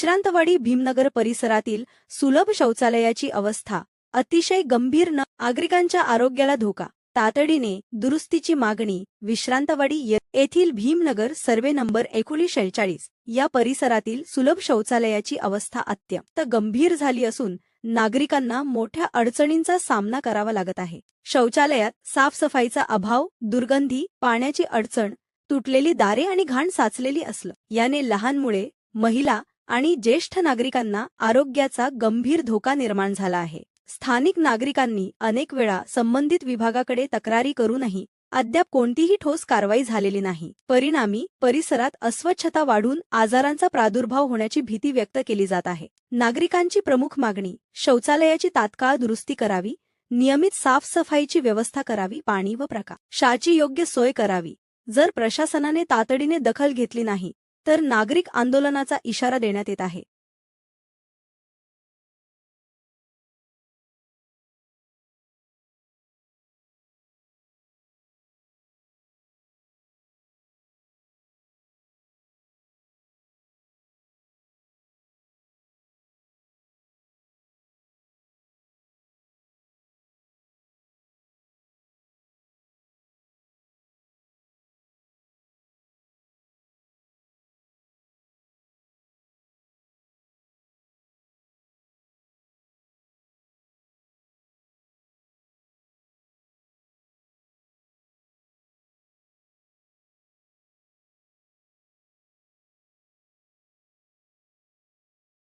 विश्रांतवाडी भीमनगर परिसरातील सुलभ शौचालयाची अवस्था अतिशय गंभीर, नागरिकांच्या आरोग्याला धोका, तातडीने दुरुस्तीची मागणी. विश्रांतवाडी येथील भीमनगर सर्वे नंबर 1946 या परिसरातील सुलभ शौचालयाची अवस्था अत्यंत गंभीर झाली असून नागरिकांना मोठ्या अडचणींचा सामना करावा लागत आहे. शौचालयात साफसफाईचा अभाव, दुर्गंधी, पाण्याची अडचण, तुटलेली दारे आणि घाण साचलेली असलं याने लहान मुले, महिला आणि ज्येष्ठ नागरिकांना आरोग्याचा गंभीर धोका निर्माण झाला आहे. स्थानिक नागरिकांनी अनेक वेळा संबंधित विभागाकडे तक्रारी करूनही अद्याप कोणतीही ठोस कारवाई झालेली नाही. परिणामी परिसरात अस्वच्छता वाढून आजारांचा प्रादुर्भाव होण्याची भीती व्यक्त केली जात आहे. नागरिकांची प्रमुख मागणी: शौचालयाची तात्काळ दुरुस्ती करावी, नियमित साफसफाईची व्यवस्था करावी, पाणी व प्रकाशाची योग्य सोय करावी. जर प्रशासनाने तातडीने दखल घेतली नाही तर नागरिक आंदोलनाचा इशारा देण्यात येत आहे.